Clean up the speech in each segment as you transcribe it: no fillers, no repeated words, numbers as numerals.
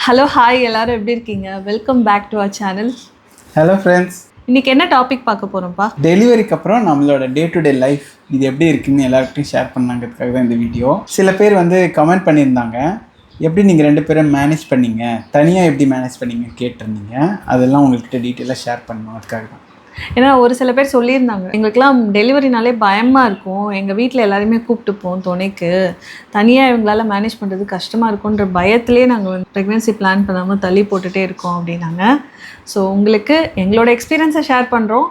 Hello hi எல்லாரும் எப்படி இருக்கீங்க? Welcome back to our channel. Hello friends, இன்னைக்கு என்ன டாபிக் பார்க்க போகிறோம்ப்பா? டெலிவரிக்கு அப்புறம் நம்மளோட டே டு டே லைஃப் இது எப்படி இருக்குன்னு எல்லாருக்கிட்டையும் ஷேர் பண்ணாங்கிறதுக்காக தான் இந்த வீடியோ. சில பேர் கமெண்ட் பண்ணியிருந்தாங்க, எப்படி நீங்கள் 2 பேரும் மேனேஜ் பண்ணீங்க, தனியாக எப்படி மேனேஜ் பண்ணீங்க கேட்டிருந்தீங்க. அதெல்லாம் உங்கள்கிட்ட டீட்டெயிலாக ஷேர் பண்ணணும், அதுக்காக தான். ஏன்னா ஒரு சில பேர் சொல்லியிருந்தாங்க, எங்களுக்கெல்லாம் டெலிவரினாலே பயமாக இருக்கும், எங்கள் வீட்டில் எல்லாருமே கூப்பிட்டுப்போம் துணைக்கு, தனியாக இவங்களால் மேனேஜ் பண்ணுறது கஷ்டமாக இருக்குன்ற பயத்திலே நாங்கள் ப்ரெக்னென்சி பிளான் பண்ணாமல் தள்ளி போட்டுகிட்டே இருக்கோம் அப்படின்னாங்க. ஸோ உங்களுக்கு எங்களோட எக்ஸ்பீரியன்ஸை ஷேர் பண்ணுறோம்.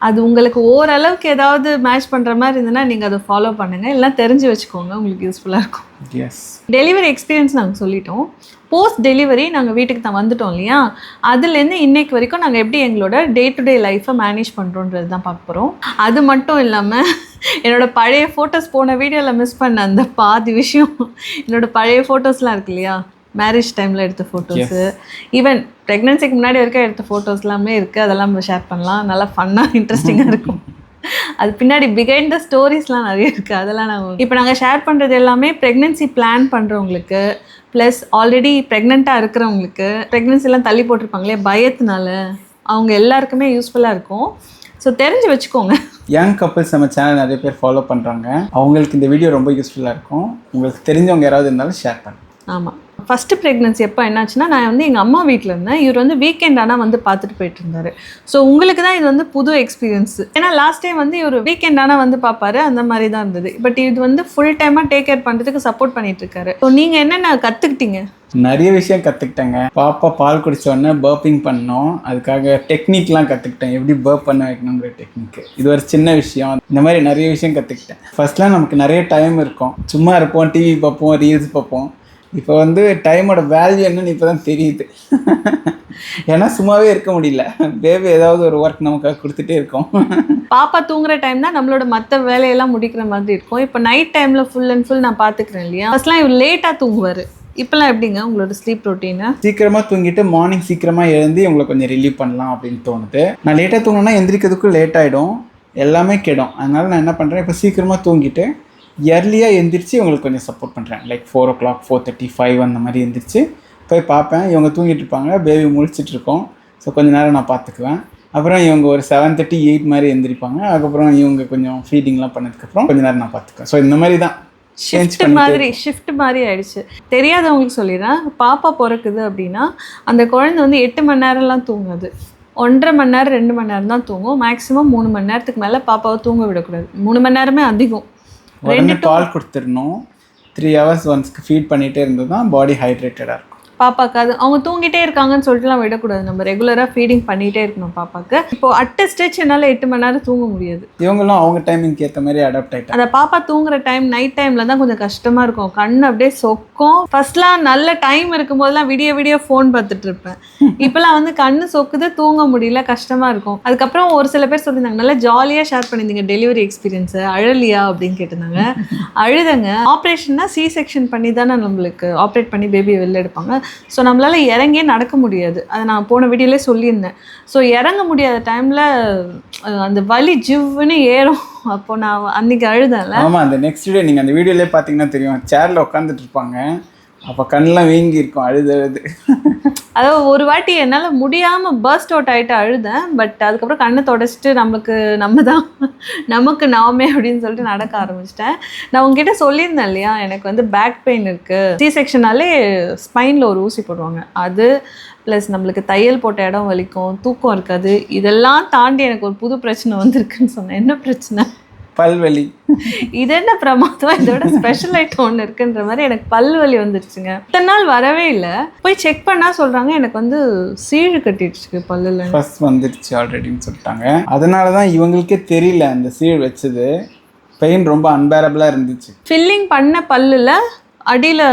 அது உங்களுக்கு ஓரளவுக்கு ஏதாவது மேட்ச் பண்ணுற மாதிரி இருந்ததுன்னா நீங்கள் அதை ஃபாலோ பண்ணுங்கள், எல்லாம் தெரிஞ்சு வச்சுக்கோங்க, உங்களுக்கு யூஸ்ஃபுல்லாக இருக்கும். எஸ், டெலிவரி எக்ஸ்பீரியன்ஸ் நாங்கள் சொல்லிட்டோம். போஸ்ட் டெலிவரி நாங்கள் வீட்டுக்கு தான் வந்துட்டோம் இல்லையா, அதுலேருந்து இன்னைக்கு வரைக்கும் நாங்கள் எப்படி எங்களோட டே டு டே லைஃப்பை மேனேஜ் பண்ணுறோன்றது தான் பார்க்க போகிறோம். அது மட்டும் இல்லாமல் என்னோடய பழைய ஃபோட்டோஸ், போன வீடியோவில் மிஸ் பண்ண அந்த பாதி விஷயம், என்னோடய பழைய ஃபோட்டோஸ்லாம் இருக்கு இல்லையா, மேரேஜ் டைமில் எடுத்த ஃபோட்டோஸு, ஈவன் ப்ரெக்னென்சிக்கு முன்னாடி வரைக்கும் எடுத்த ஃபோட்டோஸ் எல்லாமே இருக்குது, அதெல்லாம் நம்ம ஷேர் பண்ணலாம். நல்லா ஃபன்னாக இன்ட்ரெஸ்டிங்காக இருக்கும். அது பின்னாடி பிஹைண்ட் த ஸ்டோரிஸ்லாம் நிறைய இருக்குது, அதெல்லாம் நாங்கள் ஷேர் பண்ணுறது எல்லாமே ப்ரெக்னென்சி பிளான் பண்ணுறவங்களுக்கு, ப்ளஸ் ஆல்ரெடி ப்ரெக்னெண்ட்டாக இருக்கிறவங்களுக்கு, ப்ரெக்னென்சிலாம் தள்ளி போட்டிருப்பாங்களே பயத்தினால, அவங்க எல்லாருக்குமே யூஸ்ஃபுல்லாக இருக்கும். ஸோ தெரிஞ்சு வச்சுக்கோங்க. யங் கப்புள்ஸ் நம்ம சேனல் நிறைய பேர் ஃபாலோ பண்ணுறாங்க, அவங்களுக்கு இந்த வீடியோ ரொம்ப யூஸ்ஃபுல்லாக இருக்கும். உங்களுக்கு தெரிஞ்சவங்க யாராவது இருந்தாலும் ஷேர் பண்ணுங்க. ஆமாம், ஃபஸ்ட்டு ப்ரெக்னென்சி எப்போ என்னாச்சுன்னா, நான் எங்கள் அம்மா வீட்டில் இருந்தேன். இவர் வீக்கெண்ட் ஆனால் பார்த்துட்டு போயிட்டு இருந்தார். ஸோ உங்களுக்கு தான் இது புது எக்ஸ்பீரியன்ஸு. ஏன்னா லாஸ்ட் டைம் இவர் வீக்கெண்ட் ஆனால் பார்ப்பாரு, அந்த மாதிரி தான் இருந்தது. பட் இது ஃபுல் டைமாக டேக் கேர் பண்ணுறதுக்கு சப்போர்ட் பண்ணிட்டு இருக்காரு. ஸோ நீங்கள் என்னென்ன கற்றுக்கிட்டீங்க? நிறைய விஷயம் கற்றுக்கிட்டேங்க. பாப்பா பால் குடித்தோடனே பர்ப்பிங் பண்ணோம், அதுக்காக டெக்னிக்லாம் கற்றுக்கிட்டேன், எப்படி பர்ப் பண்ண வைக்கணுங்கிற டெக்னிக்கு. இது ஒரு சின்ன விஷயம். இந்த மாதிரி நிறைய விஷயம் கற்றுக்கிட்டேன். ஃபர்ஸ்ட்லாம் நமக்கு நிறைய டைம் இருக்கும், சும்மா இருப்போம், டிவி பார்ப்போம், ரீல்ஸ் பார்ப்போம். இப்போ டைமோட வேல்யூ என்னன்னு இப்போ தான் தெரியுது. ஏன்னா சும்மாவே இருக்க முடியல, பேபி ஏதாவது ஒரு ஒர்க் நமக்காக கொடுத்துட்டே இருக்கோம். பாப்பா தூங்குற டைம் தான் நம்மளோட மற்ற வேலையெல்லாம் முடிக்கிற மாதிரி இருக்கும். இப்போ நைட் டைமில் ஃபுல் அண்ட் ஃபுல் நான் பார்த்துக்கிறேன் இல்லையா. ஃபர்ஸ்ட்லாம் இவர் லேட்டாக தூங்குவார், இப்போலாம் எப்படிங்க உங்களோட ஸ்லீப் ரொட்டீனை? சீக்கிரமாக தூங்கிட்டு மார்னிங் சீக்கிரமாக எழுந்து உங்களை கொஞ்சம் ரிலீவ் பண்ணலாம் அப்படின்னு தோணுது. நான் லேட்டாக தூங்கினா எந்திரிக்கிறதுக்கும் லேட் ஆகிடும், எல்லாமே கெடும். அதனால் நான் என்ன பண்ணுறேன், இப்போ சீக்கிரமாக தூங்கிட்டு இயர்லியாக எந்திரிச்சு உங்களுக்கு கொஞ்சம் சப்போர்ட் பண்ணுறேன். லைக் 4 o'clock, 4:30, 5 அந்த மாதிரி எந்திரிச்சு போய் பார்ப்பேன். இவங்க தூங்கிட்டு இருப்பாங்க, பேபி முழிச்சிட்டு இருக்கோம். ஸோ கொஞ்சம் நேரம் நான் பார்த்துக்குவேன். அப்புறம் இவங்க ஒரு 7:30, 8 மாதிரி எந்திரிப்பாங்க. அதுக்கப்புறம் இவங்க கொஞ்சம் ஃபீடிங்லாம் பண்ணதுக்கப்புறம் கொஞ்சம் நேரம் நான் பார்த்துக்குவேன். ஸோ இந்த மாதிரி தான் ஷிஃப்ட் மாதிரி ஆயிடுச்சு. தெரியாதவங்களுக்கு சொல்லிடுறேன், பாப்பா பிறக்குது அப்படின்னா அந்த குழந்தை 8 மணி நேரம்லாம் தூங்காது, 1.5 மணி நேரம் 2 மணி நேரம் தான் தூங்கும். மேக்ஸிமம் 3 மணி நேரத்துக்கு மேலே பாப்பாவை தூங்க விடக்கூடாது. 3 மணி நேரமே அதிகம். உடனே பால் கொடுத்துடணும். 3 hours ஒன்ஸ்க்கு ஃபீட் பண்ணிகிட்டே இருந்தது தான் பாடி ஹைட்ரேட்டடாக இருக்கும். பாப்பாக்கு அது அவங்க தூங்கிட்டே இருக்காங்கன்னு சொல்லிட்டுலாம் விடக்கூடாது, நம்ம ரெகுலராக ஃபீடிங் பண்ணிகிட்டே இருக்கணும் பாப்பாக்கு. இப்போ அட் ஸ்டேஜ் என்னால் 8 மணி நேரம் தூங்க முடியாது. இவங்களும் அவங்க டைமிங்க்கு ஏற்ற மாதிரி அடாப்ட் ஆகிட்டாங்க. அந்த பாப்பா தூங்குற டைம் நைட் டைமில் தான் கொஞ்சம் கஷ்டமாக இருக்கும், கண் அப்படியே சொக்கும். ஃபர்ஸ்ட்லாம் நல்ல டைம் இருக்கும்போதெல்லாம் விடிய ஃபோன் பார்த்துட்டு இருப்பேன். இப்போலாம் கண்ணு சொக்குது, தூங்க முடியல, கஷ்டமாக இருக்கும். அதுக்கப்புறம் ஒரு சில பேர் சொல்லியிருந்தாங்க, நல்லா ஜாலியாக ஷேர் பண்ணியிருந்தீங்க டெலிவரி எக்ஸ்பீரியன்ஸை, அழலியா அப்படின்னு கேட்டிருந்தாங்க. அழுதங்க. ஆப்ரேஷன்னா சி செக்ஷன் பண்ணி தானே நம்மளுக்கு ஆப்ரேட் பண்ணி பேபியை வெளில எடுப்பாங்க. ஸோ நம்மளால் இறங்கியே நடக்க முடியாது, அதை நான் போன வீடியோலே சொல்லியிருந்தேன். ஸோ இறங்க முடியாத டைமில் அந்த வலி ஜிவ்வுன்னு ஏறும். அப்போ நான் அன்றைக்கி அழுதேன்ல. ஆமாம், அந்த நெக்ஸ்ட் டே நீங்கள் அந்த வீடியோலே பார்த்தீங்கன்னா தெரியும், சேரில் உட்காந்துட்டு இருப்பாங்க, அப்போ கண்ணெலாம் வீங்கி இருக்கும் அழுது. அதாவது ஒரு வாட்டி என்னால் முடியாமல் பர்ஸ்ட் அவுட் ஆகிட்டு அழுதேன். பட் அதுக்கப்புறம் கண்ணை தொடச்சிட்டு நமக்கு நாமே அப்படின்னு சொல்லிட்டு நடக்க ஆரம்பிச்சிட்டேன். நான் உங்ககிட்ட சொல்லியிருந்தேன் இல்லையா, எனக்கு பேக் பெயின் இருக்குது. சி செக்ஷனாலே ஸ்பைனில் ஒரு ஊசி போடுவாங்க, அது ப்ளஸ் நம்மளுக்கு தையல் போட்ட இடம் வலிக்கும், தூக்கம் இருக்காது. இதெல்லாம் தாண்டி எனக்கு ஒரு புது பிரச்சனை வந்திருக்குன்னு சொன்னேன். என்ன பிரச்சனை? பல்வலி. இது என்ன பிரமாதம், இதோட ஸ்பெஷல் ஐட்டம் ஒன்று இருக்குன்ற மாதிரி எனக்கு பல்வலி வந்துடுச்சுங்க. இத்தனை நாள் வரவே இல்லை, போய் செக் பண்ணால் சொல்கிறாங்க எனக்கு சீழ் கட்டிடுச்சு பல்லில். ஃபர்ஸ்ட் வந்துடுச்சு ஆல்ரெடின்னு சொல்லிட்டாங்க. அதனால தான் இவங்களுக்கே தெரியல அந்த சீழ் வச்சது. பெயின் ரொம்ப அன்பேரபிளாக இருந்துச்சு. ஃபில்லிங் பண்ண பல்லில் அடியில்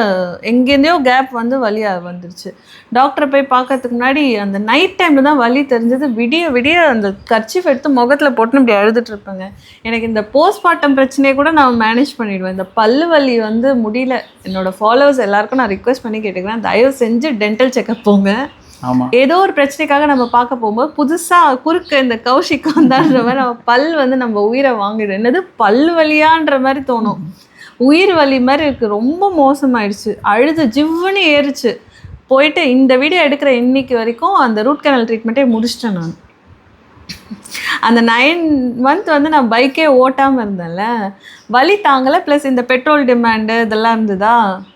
எங்கேருந்தையோ கேப் வலியாக வந்துடுச்சு. டாக்டரை போய் பார்க்கறதுக்கு முன்னாடி அந்த நைட் டைமில் தான் வலி தெரிஞ்சது. விடிய அந்த கர்ச்சீஃப் எடுத்து முகத்தில் போட்டுன்னு இப்படி அழுதுட்டு இருப்பேங்க. எனக்கு இந்த போஸ்ட்மார்ட்டம் பிரச்சனையை கூட நான் மேனேஜ் பண்ணிவிடுவேன். இந்த பல்லு வலி முடியல. என்னோடய ஃபாலோவர்ஸ் எல்லாருக்கும் நான் ரிக்வெஸ்ட் பண்ணி கேட்டுக்கிறேன், தயவு செஞ்சு டென்டல் செக்அப் போங்க. ஆமாம், ஏதோ ஒரு பிரச்சனைக்காக நம்ம பார்க்க போகும்போது புதுசாக குறுக்க இந்த கௌஷிக் வந்தான்ற மாதிரி நம்ம பல் நம்ம உயிரை வாங்கிடும். என்னது பல்லு வலியான்ற மாதிரி தோணும், உயிர் வலி மாதிரி இருக்குது. ரொம்ப மோசமாயிடுச்சு, அழுது ஜிவ்வுன்னு ஏறிச்சு. போயிட்டு இந்த வீடியோ எடுக்கிற இன்னைக்கு வரைக்கும் அந்த ரூட் கேனல் ட்ரீட்மெண்ட்டே முடிச்சிட்டேன் நான். அந்த 9 month வந்து நான் பைக்கே ஓட்டாமல் இருந்தேன்ல, வலி தாங்கலை. ப்ளஸ் இந்த பெட்ரோல் டிமாண்டு இதெல்லாம் இருந்ததா,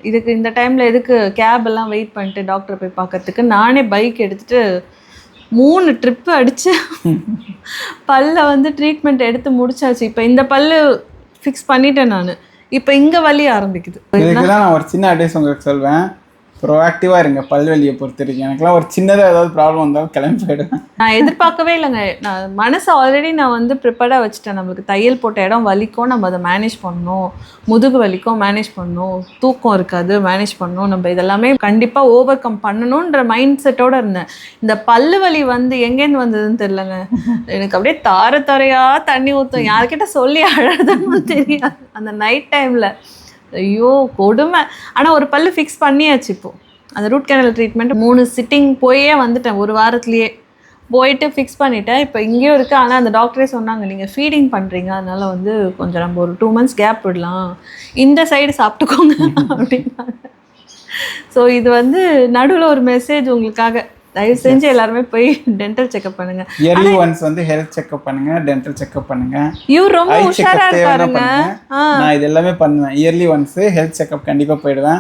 இதுக்கு இந்த டைமில் எதுக்கு கேப் எல்லாம் வெயிட் பண்ணிட்டு டாக்டரை போய் பார்க்கறதுக்கு நானே பைக் எடுத்துகிட்டு 3 ட்ரிப்பு அடித்து பல்ல வந்து ட்ரீட்மெண்ட் எடுத்து முடிச்சாச்சு. இப்போ இந்த பல்லு ஃபிக்ஸ் பண்ணிட்டேன் நான். இப்போ இங்கே வலி ஆரம்பிக்குது. இதுக்கு தான் நான் ஒரு சின்ன அட்வைஸ் உங்களுக்கு சொல்வேன். ப்ரோஆக்டிவாக இருங்க பல்வலியை பொறுத்த வரைக்கும். எனக்குலாம் ஒரு சின்னதாக ஏதாவது ப்ராப்ளம் வந்தாலும் கிளம்பி போயிடுவேன். நான் எதிர்பார்க்கவே இல்லைங்க. நான் மனசை ஆல்ரெடி நான் வந்து ப்ரிப்பேர்டாக வச்சுட்டேன். நம்மளுக்கு தையல் போட்ட இடம் வலிக்கும், நம்ம அதை மேனேஜ் பண்ணணும். முதுகு வலிக்கும் மேனேஜ் பண்ணணும், தூக்கம் இருக்காது மேனேஜ் பண்ணணும். நம்ம இதெல்லாமே கண்டிப்பாக ஓவர் கம் பண்ணணுன்ற மைண்ட் செட்டோடு இருந்தேன். இந்த பல்லு வலி வந்து எங்கேருந்து வந்ததுன்னு தெரிலங்க. எனக்கு அப்படியே தாரையாக தண்ணி ஊற்றும், யார்கிட்ட சொல்லி அழறதுன்னு தெரியாது அந்த நைட் டைமில். ஐயோ கொடுமை. ஆனால் ஒரு பல்லு ஃபிக்ஸ் பண்ணியாச்சு. இப்போது அந்த ரூட் கேனல் ட்ரீட்மெண்ட் 3 சிட்டிங் போயே வந்துட்டேன், ஒரு வாரத்துலேயே போயிட்டு ஃபிக்ஸ் பண்ணிட்டேன். இப்போ இங்கேயும் இருக்குது. ஆனால் அந்த டாக்டரே சொன்னாங்க, நீங்கள் ஃபீடிங் பண்ணுறீங்க, அதனால் வந்து கொஞ்சம் நம்ம ஒரு 2 months கேப் விடலாம், இந்த சைடு சாப்பிட்டுக்கோங்க அப்படின்னாங்க. ஸோ இது வந்து நடுவில் ஒரு மெசேஜ் உங்களுக்காக, தயவு செஞ்சு எல்லாருமே போய் டென்டல் செக்அப் பண்ணுங்க. இயர்லி ஒன்ஸ் வந்து ஹெல்த் செக்அப் பண்ணுங்க, டென்டல் செக்அப் பண்ணுங்க. இவர் ரொம்ப உஷாரா இருக்காருங்க. நான் இது எல்லாமே பண்ணுவேன். இயர்லி ஒன்ஸ் ஹெல்த் செக்அப் கண்டிப்பா போயிடுவேன்.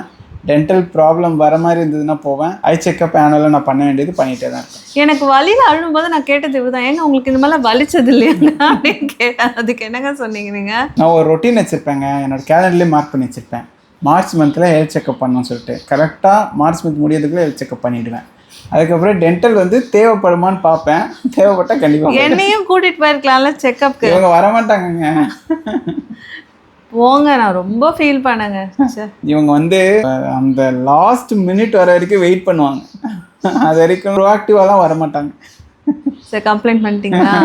டென்டல் ப்ராப்ளம் வர மாதிரி இருந்ததுன்னா போவேன். ஐ செக்அப் ஆனுவலாக நான் பண்ண வேண்டியது பண்ணிகிட்டே தான் இருக்கேன். எனக்கு வலியில் அழும்போது நான் கேட்டது இதுதான், ஏங்க உங்களுக்கு இந்த மாதிரிலாம் வலிச்சது இல்லையாங்க அப்படின்னு கேட்டேன். அதுக்கு என்னங்க சொன்னீங்க நீங்கள்? நான் ஒரு ரொட்டீன் வச்சுருப்பேங்க, என்னோட கேலண்டர்லேயே மார்க் பண்ணி வச்சுருப்பேன். மார்ச் மந்தில் ஹெல்த் செக்அப் பண்ணணும்னு சொல்லிட்டு கரெக்டாக மார்ச் மந்த் முடியறதுக்குள்ளே ஹெல்த் செக்அப் பண்ணிவிடுவேன். அதுக்கப்புறம் டென்டல் வந்து தேவைப்படுமான்னு பார்ப்பேன். தேவைப்பட்டால் கண்டிப்பாக என்னையும் கூட்டிகிட்டு போயிருக்கலாம்ல செக்அப்க்கு. இவங்க வரமாட்டாங்கங்க. போங்க, நான் ரொம்ப ஃபீல் பண்ணேங்க. இவங்க வந்து அந்த லாஸ்ட் மினிட் வர வரைக்கும் வெயிட் பண்ணுவாங்க. அது வரைக்கும் ப்ரோஆக்டிவாலாம் வரமாட்டாங்க. சரி, கம்ப்ளைண்ட் பண்ணிட்டீங்களா?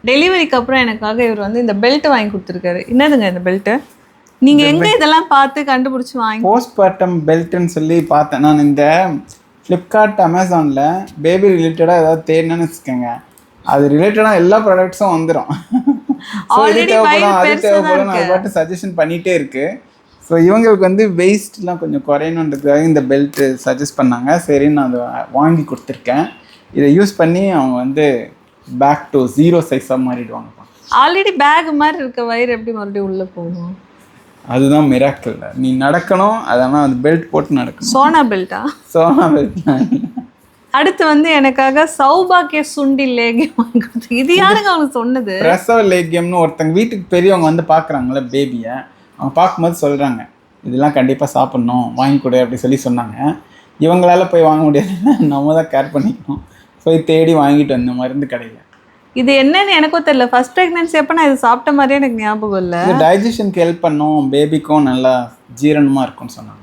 டெலிவரிக்கு அப்புறம் எனக்காக இவர் வந்து இந்த பெல்ட் வாங்கி கொடுத்துருக்காரு. என்னதுங்க இந்த பெல்ட்டு? நீங்கள் எங்கே இதெல்லாம் பார்த்து கண்டுபிடிச்சி வாங்கி? போஸ்ட்மார்ட்டம் பெல்ட்டுன்னு சொல்லி பார்த்தேன் நான். இந்த ஃப்ளிப்கார்ட், அமேசானில் பேபி ரிலேட்டடாக ஏதாவது தேடினேன்னு வச்சுக்கோங்க, அது ரிலேட்டடாக எல்லா ப்ராடக்ட்ஸும் வந்துடும். அது தேவைப்படும், அது பாட்டு சஜஷன் பண்ணிகிட்டே இருக்குது. ஸோ இவங்களுக்கு வந்து வெயிஸ்ட்லாம் கொஞ்சம் குறையணுன்றதுக்காக இந்த பெல்ட்டு சஜஸ்ட் பண்ணாங்க. சரின்னு நான் அதை வாங்கி கொடுத்துருக்கேன். இதை யூஸ் பண்ணி அவங்க வந்து பேக் டு 0 சைஸாக மாறிடுவாங்க. ஆல்ரெடி பேக் மாதிரி இருக்க வயிறு எப்படி மறுபடியும் உள்ளே போகும்? அதுதான் மிராக்கிள். நீ நடக்கணும், அதெல்லாம் அந்த பெல்ட் போட்டு நடக்கணும். சோனா பெல்ட்டா? சோனா பெல்ட். அடுத்து வந்து எனக்காக சௌபாக்கிய சுண்டி லேகியம் வாங்கி கொடுத்து. இது யாருங்க அவங்க சொன்னது? பிரசவ லேகியம்னு ஒருத்தங்க வீட்டுக்கு பெரியவங்க வந்து பார்க்குறாங்களே பேபியை, அவங்க பார்க்கும்போது சொல்கிறாங்க இதெல்லாம் கண்டிப்பாக சாப்பிட்ணும், வாங்கி கொடு அப்படி சொல்லி சொன்னாங்க. இவங்களால போய் வாங்க முடியாது, நம்ம தான் கேர் பண்ணிக்கணும். போய் தேடி வாங்கிட்டு வந்த மருந்து கடையில். இது என்னன்னு எனக்கும் தெரியல. ஃபர்ஸ்ட் ப்ரெக்னன்சி அப்போ நான் இது சாப்பிட்ட மாதிரியே எனக்கு ஞாபகம் இல்லை. இது டைஜஷனுக்கு ஹெல்ப் பண்ணும், பேபிக்கும் நல்லா ஜீரணமாக இருக்கும்னு சொன்னாங்க.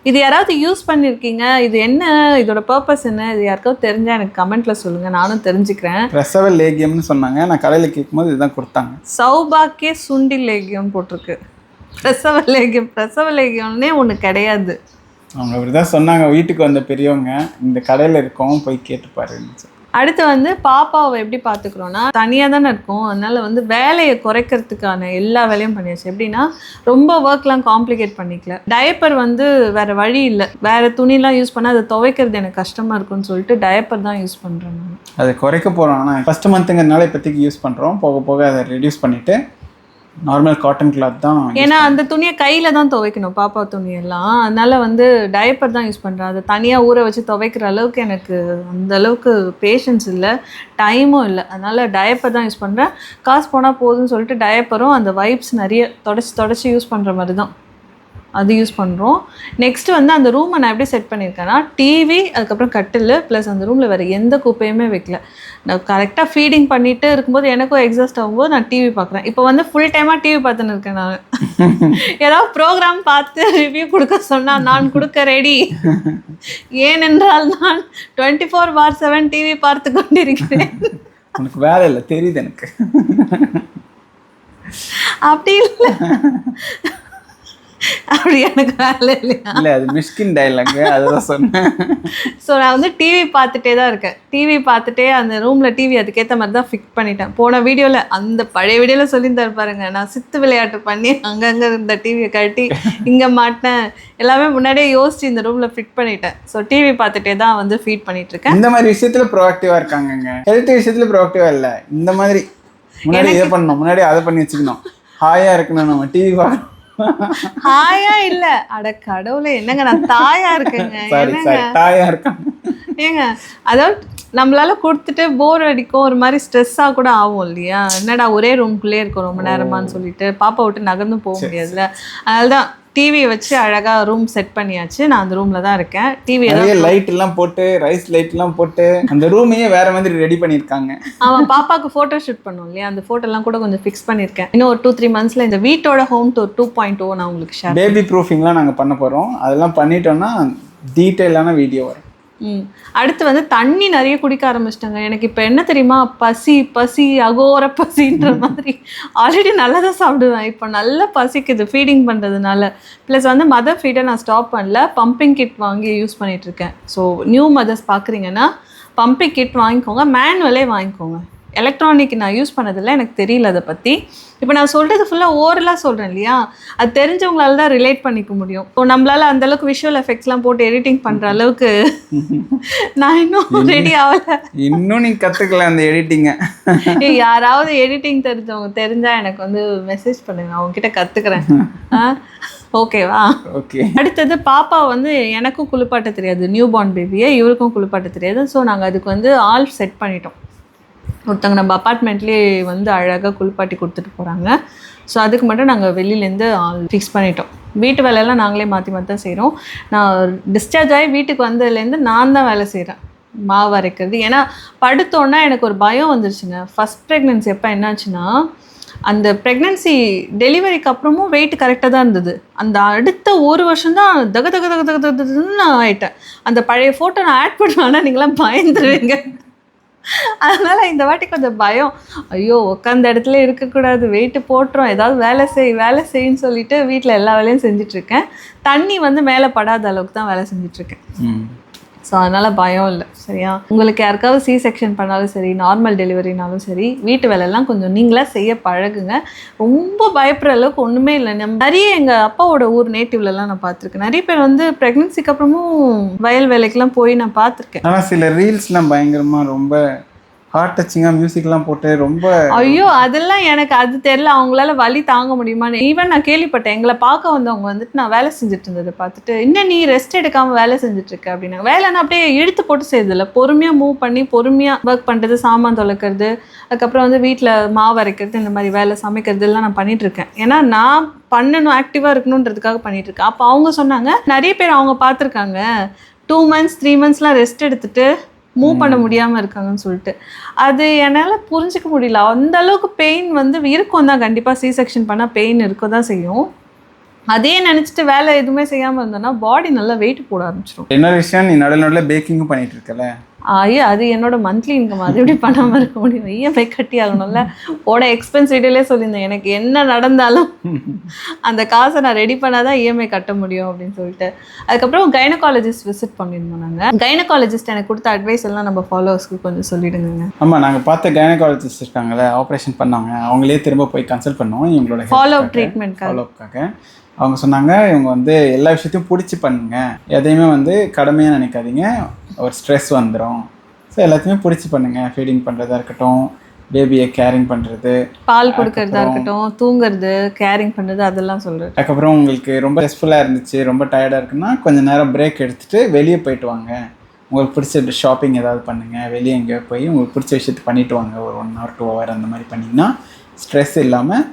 இது யாராவது யூஸ் பண்ணியிருக்கீங்க? இது என்ன, இதோட பர்பஸ் என்ன? இது யாருக்காவது தெரிஞ்சால் எனக்கு கமெண்ட்டில் சொல்லுங்கள், நானும் தெரிஞ்சுக்கிறேன். பிரசவ லேகியம்னு சொன்னாங்க. நான் கடையில் கேட்கும்போது இதுதான் கொடுத்தாங்க. சௌபாக்கிய சுண்டி லேகியம் போட்டிருக்கு. பிரசவ லேகியம், பிரசவ லேகியம்னே ஒன்று கிடையாது. அவங்க அப்படி தான் சொன்னாங்க. வீட்டுக்கு வந்த பெரியவங்க இந்த கடையில் இருக்கோம், போய் கேட்டுப்பாருன்னு. அடுத்து வந்து பாப்பாவை எப்படி பார்த்துக்குறோன்னா, தனியாக தானே இருக்கும், அதனால் வந்து வேலையை குறைக்கிறதுக்கான எல்லா வேலையும் பண்ணியாச்சு. எப்படின்னா ரொம்ப ஒர்க்லாம் காம்ப்ளிகேட் பண்ணிக்கல. டயப்பர் வந்து வேறு வழி இல்லை, வேறு துணிலாம் யூஸ் பண்ணால் அதை துவைக்கிறது எனக்கு கஷ்டமாக இருக்குன்னு சொல்லிட்டு டயப்பர் தான் யூஸ் பண்ணுறேன் நான். அதை குறைக்க போகிறோம். ஆனால் ஃபஸ்ட்டு மந்த்துங்கிறதுனால இப்போதைக்கு யூஸ் பண்ணுறோம். போக போக அதை ரெடியூஸ் பண்ணிவிட்டு நார்மல் காட்டன் கிளாத் தான். ஏன்னா அந்த துணியை கையில் தான் துவைக்கணும், பாப்பா துணியெல்லாம். அதனால் வந்து டயப்பர் தான் யூஸ் பண்ணுறேன். அதை தனியாக ஊற வச்சு துவைக்கிற அளவுக்கு எனக்கு அந்த அளவுக்கு பேஷன்ஸ் இல்லை, டைமும் இல்லை. அதனால் டயப்பர் தான் யூஸ் பண்ணுறேன். காசு போனால் போதும்னு சொல்லிட்டு டயப்பரும் அந்த வைப்ஸ் நிறைய தொடச்சி யூஸ் பண்ணுற மாதிரி தான் அது யூஸ் பண்ணுறோம். நெக்ஸ்ட்டு வந்து அந்த ரூமை நான் எப்படி செட் பண்ணியிருக்கேன்னா, டிவி, அதுக்கப்புறம் கட்டில், ப்ளஸ் அந்த ரூமில் வேறு எந்த குப்பையுமே வைக்கல. நான் கரெக்டாக ஃபீடிங் பண்ணிகிட்டு இருக்கும்போது எனக்கும் எக்ஸாஸ்ட் ஆகும்போது நான் டிவி பார்க்குறேன். இப்போ வந்து ஃபுல் டைமாக டிவி பார்த்துன்னு இருக்கேன் நான். ஏதாவது ப்ரோக்ராம் பார்த்து ரிவ்யூ கொடுக்க சொன்னால் நான் கொடுக்க ரெடி. ஏனென்றால் நான் 24/7 டிவி பார்த்து கொண்டிருக்கிறேன். உனக்கு வேலை இல்லை தெரியுது எனக்கு. அப்படி இல்லை, அப்படி எனக்கு வேலை இல்லையா? இல்லை, அது மிஷ்கின் டைலாக், அதுதான் சொன்னேன். ஸோ நான் வந்து டிவி பார்த்துட்டே தான் இருக்கேன். டிவி பார்த்துட்டே அந்த ரூமில் டிவி அதுக்கேற்ற மாதிரி தான் ஃபிக்ஸ் பண்ணிட்டேன். போன வீடியோவில், அந்த பழைய வீடியோவில் சொல்லியிருந்தாரு பாருங்க, நான் சித்து விளையாட்டு பண்ணி அங்கங்கே இருந்த டிவியை கட்டி இங்கே மாட்டேன், எல்லாமே முன்னாடியே யோசிச்சு இந்த ரூமில் ஃபிட் பண்ணிட்டேன். ஸோ டிவி பார்த்துட்டே தான் வந்து ஃபீட் பண்ணிட்டு இருக்கேன். இந்த மாதிரி விஷயத்தில் ப்ரோஆக்டிவாக இருக்காங்கங்க. ஹெல்த் விஷயத்தில் ப்ரோஆக்டிவாக இல்லை. இந்த மாதிரி முன்னாடி இதை பண்ணணும், முன்னாடி அதை பண்ணி வச்சுக்கணும். ஹாயாக இருக்கணும், நம்ம டிவி பார்க்கணும். ஹாயா இல்ல, அட கடவுளே, என்னங்க நான் தாயா இருக்கேங்க. தாயா இருக்காங்க ஏங்க, அதாவது நம்மளால கொடுத்துட்டு போர் அடிக்கும், ஒரு மாதிரி ஸ்ட்ரெஸ்ஸாக கூட ஆகும் இல்லையா? என்னடா ஒரே ரூம்குள்ளே இருக்கும் ரொம்ப நேரமான்னு சொல்லிட்டு பாப்பா விட்டு நகர்ந்து போக முடியாதுல்ல. அதனால தான் டிவியை வச்சு அழகாக ரூம் செட் பண்ணியாச்சு. நான் அந்த ரூமில் தான் இருக்கேன். டிவி லைட் எல்லாம் போட்டு, ரைஸ் லைட் எல்லாம் போட்டு அந்த ரூமையே வேற மாதிரி ரெடி பண்ணியிருக்காங்க. அவன் பாப்பாவுக்கு ஃபோட்டோ ஷூட் பண்ணோம் இல்லையா, அந்த ஃபோட்டோலாம் கூட கொஞ்சம் ஃபிக்ஸ் பண்ணியிருக்கேன். இன்னும் ஒரு 2-3 மந்த்ஸில் இந்த வீட்டோட ஹோம் டூர் 2.0 நான் உங்களுக்கு ஷேர். பேபி ப்ரூஃபிங்லாம் நாங்கள் பண்ண போகிறோம். அதெல்லாம் பண்ணிட்டோம்னா டீட்டெயிலான வீடியோ வரும். அடுத்து வந்து தண்ணி நிறைய குடிக்க ஆரம்பிச்சிட்டாங்க. எனக்கு இப்போ என்ன தெரியுமா, பசி அகோர பசின்ற மாதிரி. ஆல்ரெடி நல்லா தான் சாப்பிடுவேன், இப்போ நல்லா பசிக்குது ஃபீடிங் பண்ணுறதுனால. ப்ளஸ் வந்து மதர் ஃபீடை நான் ஸ்டாப் பண்ணல, பம்பிங் கிட் வாங்கி யூஸ் பண்ணிகிட்ருக்கேன். ஸோ நியூ மதர்ஸ் பார்க்குறீங்கன்னா பம்பிங் கிட் வாங்கிக்கோங்க, மேனுவலே வாங்கிக்கோங்க. எலக்ட்ரானிக் நான் யூஸ் பண்ணதில்லை, எனக்கு தெரியல அதை பற்றி. இப்போ நான் சொல்கிறது ஃபுல்லாக ஓரலாக சொல்கிறேன் இல்லையா, அது தெரிஞ்சவங்களால தான் ரிலேட் பண்ணிக்க முடியும். ஸோ நம்மளால் அந்தளவுக்கு விஷுவல் எஃபெக்ட்ஸ்லாம் போட்டு எடிட்டிங் பண்ணுற அளவுக்கு நான் இன்னும் ரெடி ஆகலை. இன்னும் நீங்கள் கற்றுக்கல அந்த எடிட்டிங்கை. யாராவது எடிட்டிங் தெரிஞ்சவங்க தெரிஞ்சால் எனக்கு வந்து மெசேஜ் பண்ணுங்க, அவங்ககிட்ட கற்றுக்குறேன். ஓகேவா? ஓகே. அடுத்தது பாப்பா வந்து எனக்கும் குளிப்பாட்ட தெரியாது, நியூ பார்ன் பேபியை, இவருக்கும் குளிப்பாட்ட தெரியாது. ஸோ நாங்கள் அதுக்கு வந்து ஆல் செட் பண்ணிட்டோம். ஒருத்தவங்க நம்ம அப்பார்ட்மெண்ட்லேயே வந்து அழகாக குளிப்பாட்டி கொடுத்துட்டு போகிறாங்க. ஸோ அதுக்கு மட்டும் நாங்கள் வெளியிலேருந்து ஆள் ஃபிக்ஸ் பண்ணிட்டோம். வீட்டு வேலையெல்லாம் நாங்களே மாற்றி தான் செய்கிறோம். நான் டிஸ்சார்ஜ் ஆகி வீட்டுக்கு வந்ததுலேருந்து நான் தான் வேலை செய்கிறேன், மாவு அரைக்கிறது. ஏன்னா படுத்தோன்னா எனக்கு ஒரு பயம் வந்துருச்சுங்க. ஃபஸ்ட் ப்ரெக்னென்சி எப்போ என்னாச்சுன்னா, அந்த ப்ரெக்னென்சி டெலிவரிக்கு அப்புறமும் வெயிட் கரெக்டாக தான் இருந்தது. அந்த அடுத்த ஒரு வருஷம் தான் தக தக தக தக தகுன்னு நான் ஆகிட்டேன். அந்த பழைய ஃபோட்டோ நான் ஆட் பண்ணுவேன்னா நீங்களாம் பயந்துருவீங்க. அதனால் இந்த வாட்டி கொஞ்சம் பயம். ஐயோ, உட்காந்த இடத்துல இருக்கக்கூடாது, வெயிட்டு போட்டுரும், ஏதாவது வேலை செய்யுன்னு சொல்லிட்டு வீட்டில் எல்லா வேலையும் செஞ்சிட்ருக்கேன். தண்ணி வந்து மேலே படாத அளவுக்கு தான் வேலை செஞ்சிட்ருக்கேன். ஸோ அதனால் பயம் இல்லை. சரியா? உங்களுக்கு யாருக்காவது சி செக்ஷன் பண்ணாலும் சரி, நார்மல் டெலிவரினாலும் சரி, வீட்டு வேலையெல்லாம் கொஞ்சம் நீங்களாக செய்ய பழகுங்க. ரொம்ப பயப்படுற அளவுக்கு ஒன்றுமே இல்லை. நிறைய எங்கள் அப்பாவோட ஊர் நேட்டிவ்லலாம் நான் பார்த்துருக்கேன். நிறைய பேர் வந்து ப்ரெக்னென்சிக்கு அப்புறமும் வயல் வேலைக்கெலாம் போய் நான் பார்த்துருக்கேன். ஆனால் சில ரீல்ஸ்லாம் பயங்கரமாக ரொம்ப ஹார்ட் டச்சிங்காக மியூசிக்லாம் போட்டு ரொம்ப, ஐயோ அதெல்லாம் எனக்கு அது தெரியல, அவங்களால வலி தாங்க முடியுமான்னு. ஈவன் நான் கேள்விப்பட்டேன், எங்களை பார்க்க வந்தவங்க வந்துட்டு நான் வேலை செஞ்சுட்டு இருந்ததை பார்த்துட்டு, இன்னும் நீ ரெஸ்ட் எடுக்காமல் வேலை செஞ்சுட்ருக்க அப்படின்னாங்க. வேலைன்னா அப்படியே இழுத்து போட்டு செய்யறதில்ல, பொறுமையாக மூவ் பண்ணி பொறுமையாக ஒர்க் பண்ணுறது, சாமான் தொலைக்கிறது, அதுக்கப்புறம் வந்து வீட்டில் மாவு அரைக்கிறது, இந்த மாதிரி வேலை சமைக்கிறது எல்லாம் நான் பண்ணிகிட்ருக்கேன். ஏன்னா நான் பண்ணணும், ஆக்டிவாக இருக்கணுன்றதுக்காக பண்ணிகிட்ருக்கேன். அப்போ அவங்க சொன்னாங்க, நிறைய பேர் அவங்க பார்த்துருக்காங்க 2 months 3 monthsலாம் ரெஸ்ட் எடுத்துகிட்டு மூவ் பண்ண முடியாமல் இருக்காங்கன்னு சொல்லிட்டு. அது என்னால் புரிஞ்சிக்க முடியல. அந்த அளவுக்கு பெயின் வந்து இருக்கும் தான், கண்டிப்பாக சி செக்ஷன் பண்ணால் பெயின் இருக்க தான் செய்யும். அதே நினச்சிட்டு வேலை எதுவுமே செய்யாமல் இருந்தோன்னா பாடி நல்லா வெயிட் போட ஆரம்பிச்சிடும். என்ன விஷயம், நீ நடுவில் பேக்கிங்கும் பண்ணிகிட்டு இருக்கல? ஐயோ, அது என்னோட மந்த்லி இன்கம், அது எப்படி பண்ணாமல் இருக்க முடியும்? இஎம்ஐ கட்டி ஆகணும்ல. எக்ஸ்பென்ஸ் வீட்டிலே சொல்லியிருந்தேன், எனக்கு என்ன நடந்தாலும் அந்த காசை நான் ரெடி பண்ணால் தான் இஎம்ஐ கட்ட முடியும் அப்படின்னு சொல்லிட்டு. அதுக்கப்புறம் கைனகாலஜிஸ்ட் விசிட் பண்ணியிருந்தோம் நாங்கள். கைனகாலஜிஸ்ட் எனக்கு கொடுத்த அட்வைஸ் எல்லாம் நம்ம ஃபாலோவர்ஸ்க்கு கொஞ்சம் சொல்லிடுங்க. ஆமாம், நாங்கள் பார்த்த கைனகாலஜிஸ்ட் இருக்காங்களே, ஆப்ரேஷன் பண்ணாங்க, அவங்களே திரும்ப போய் கன்சல்ட் பண்ணோம் இவங்களோட ஃபாலோ அப் ட்ரீட்மெண்ட்காக. அவங்க சொன்னாங்க, இவங்க வந்து எல்லா விஷயத்தையும் பிடிச்சி பண்ணுங்க, எதையுமே வந்து கடமையாக நினைக்காதீங்க, ஒரு ஸ்ட்ரெஸ் வந்துடும். ஸோ எல்லாத்தையுமே பிடிச்சி பண்ணுங்கள். ஃபீடிங் பண்ணுறதா இருக்கட்டும், பேபியை கேரிங் பண்ணுறது, பால் கொடுக்கறதா இருக்கட்டும், தூங்குறது, கேரிங் பண்ணுறது, அதெல்லாம் சொல்கிறது. அதுக்கப்புறம் உங்களுக்கு ரொம்ப ஸ்ட்ரெஸ்ஃபுல்லாக இருந்துச்சு, ரொம்ப டயர்டாக இருக்குன்னா கொஞ்சம் நேரம் பிரேக் எடுத்துகிட்டு வெளியே போயிட்டு வாங்க. உங்களுக்கு பிடிச்ச ஷாப்பிங் ஏதாவது பண்ணுங்கள், வெளியே எங்கேயோ போய் உங்களுக்கு பிடிச்ச விஷயத்தை பண்ணிவிட்டு வாங்க. ஒரு 1 hour 2 hour அந்த மாதிரி பண்ணிங்கன்னா ஸ்ட்ரெஸ் இல்லாமல்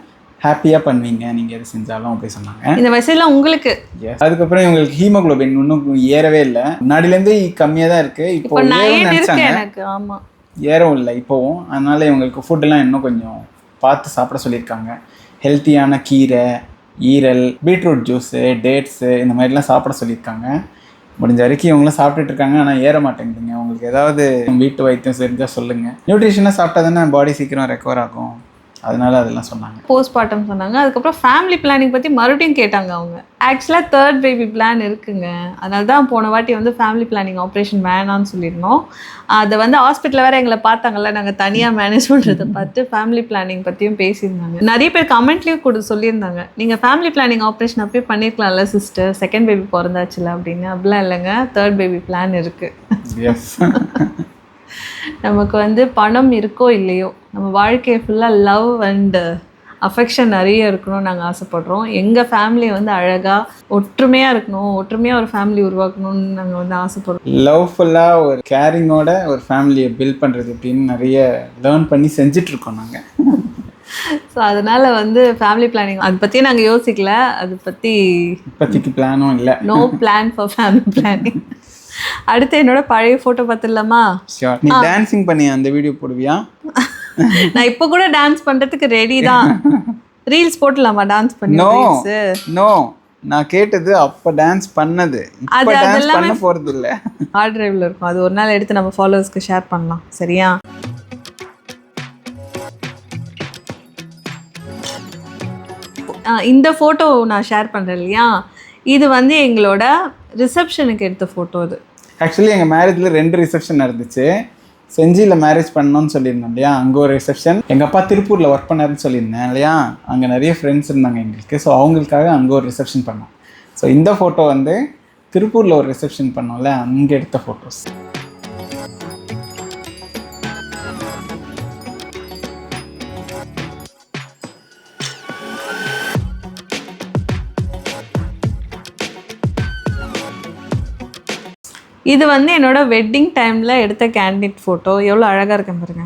ஹாப்பியாக பண்ணுவீங்க நீங்கள் எது செஞ்சாலும் அப்படி சொன்னாங்க. இந்த மெசேஜ்லாம் உங்களுக்கு. அதுக்கப்புறம் இவங்களுக்கு ஹீமோகுளோபின் இன்னும் ஏறவே இல்லை, முன்னாடிலேருந்து கம்மியாக தான் இருக்குது. இப்போ எனக்கு ஆமாம் ஏறவும் இல்லை இப்போவும். அதனால் இவங்களுக்கு ஃபுட்டெல்லாம் இன்னும் கொஞ்சம் பார்த்து சாப்பிட சொல்லியிருக்காங்க. ஹெல்த்தியான கீரை, ஈரல், பீட்ரூட் ஜூஸு, டேட்ஸு, இந்த மாதிரிலாம் சாப்பிட சொல்லியிருக்காங்க. முடிஞ்ச வரைக்கும் இவங்களும் சாப்பிட்டுட்டு இருக்காங்க, ஆனால் ஏற மாட்டேங்குதுங்க. உங்களுக்கு ஏதாவது வீட்டு வைத்தியம் செஞ்சால் சொல்லுங்கள். நியூட்ரிஷனாக சாப்பிட்டா தானே பாடி சீக்கிரம் ரெக்கவர் ஆகும். அதனால அதெல்லாம் சொன்னாங்க. போஸ்ட்மார்ட்டம் சொன்னாங்க. அதுக்கப்புறம் ஃபேமிலி பிளானிங் பற்றி மறுபடியும் கேட்டாங்க அவங்க. ஆக்சுவலாக 3rd பேபி பிளான் இருக்குங்க. அதனால தான் போன வாட்டி வந்து ஃபேமிலி பிளானிங் ஆப்ரேஷன் வேணான்னு சொல்லியிருந்தோம். அதை வந்து ஹாஸ்பிட்டலில் வேறு எங்களை பார்த்தாங்கல்ல, நாங்கள் தனியாக மேனேஜ் பண்ணுறதை பார்த்து ஃபேமிலி பிளானிங் பற்றியும் பேசியிருந்தாங்க. நிறைய பேர் கமெண்ட்லேயும் கூட சொல்லியிருந்தாங்க, நீங்கள் ஃபேமிலி பிளானிங் ஆப்ரேஷன் அப்பயே பண்ணியிருக்கலாம்ல சிஸ்டர், 2nd பேபி பிறந்தாச்சுல அப்படின்னு. அப்படிலாம் இல்லைங்க, 3rd பேபி பிளான் இருக்குது. நமக்கு வந்து பணம் இருக்கோ இல்லையோ, நம்ம வாழ்க்கையை ஃபுல்லாக லவ் அண்ட் அஃபெக்ஷன் நிறைய இருக்கணும்னு நாங்கள் ஆசைப்படுறோம். எங்கள் ஃபேமிலியை வந்து அழகாக ஒற்றுமையாக இருக்கணும், ஒற்றுமையாக ஒரு ஃபேமிலி உருவாக்கணும்னு நாங்கள் வந்து ஆசைப்படுறோம். லவ்ஃபுல்லாக ஒரு கேரிங்கோட ஒரு ஃபேமிலியை பில்ட் பண்ணுறது அப்படின்னு நிறைய லேர்ன் பண்ணி செஞ்சிட்ருக்கோம் நாங்கள். ஸோ அதனால் வந்து ஃபேமிலி பிளானிங் அதை பற்றியே நாங்கள் யோசிக்கல. அதை பற்றி இப்போதைக்கு பிளானும் இல்லை. No plan for family planning. அடுத்து என்னோட பழைய ஃபோட்டோ பார்த்துடலாமா? ஷியோர். நீ டான்ஸிங் பண்ணி அந்த வீடியோ போடுவியா? நான் இப்போ கூட டான்ஸ் பண்ணுறதுக்கு ரெடி தான். ரீல்ஸ் போட்டுடலாமா டான்ஸ் பண்ணி? நோ, நான் கேட்டது அப்போ டான்ஸ் பண்ணது, இப்போ டான்ஸ் பண்ண போகிறது இல்லை. ஹார்ட் டிரைவில் இருக்கும், அது ஒரு நாள் எடுத்து நம்ம ஃபாலோவர்ஸ்க்கு ஷேர் பண்ணலாம். சரியா? இந்த ஃபோட்டோ நான் ஷேர் பண்ணுறேன் இல்லையா, இது வந்து எங்களோட ரிசப்ஷனுக்கு எடுத்த ஃபோட்டோ. இது ஆக்சுவலி எங்கள் மேரேஜில் 2 ரிசப்ஷன் நடந்துச்சு. செஞ்சியில் மேரேஜ் பண்ணணும்னு சொல்லியிருந்தோம் இல்லையா, அங்கே ஒரு ரிசப்ஷன். எங்கள் அப்பா திருப்பூரில் ஒர்க் பண்ணாருன்னு சொல்லியிருந்தேன் இல்லையா, அங்கே நிறைய ஃப்ரெண்ட்ஸ் இருந்தாங்க எங்களுக்கு. ஸோ அவங்களுக்காக அங்கே ஒரு ரிசப்ஷன் பண்ணோம். ஸோ இந்த ஃபோட்டோ வந்து திருப்பூரில் ஒரு ரிசப்ஷன் பண்ணோம்ல, அங்கே எடுத்த ஃபோட்டோஸ். இது வந்து என்னோட வெட்டிங் டைமில் எடுத்த கேண்டிட் ஃபோட்டோ. எவ்வளோ அழகாக இருக்கேன் பாருங்க.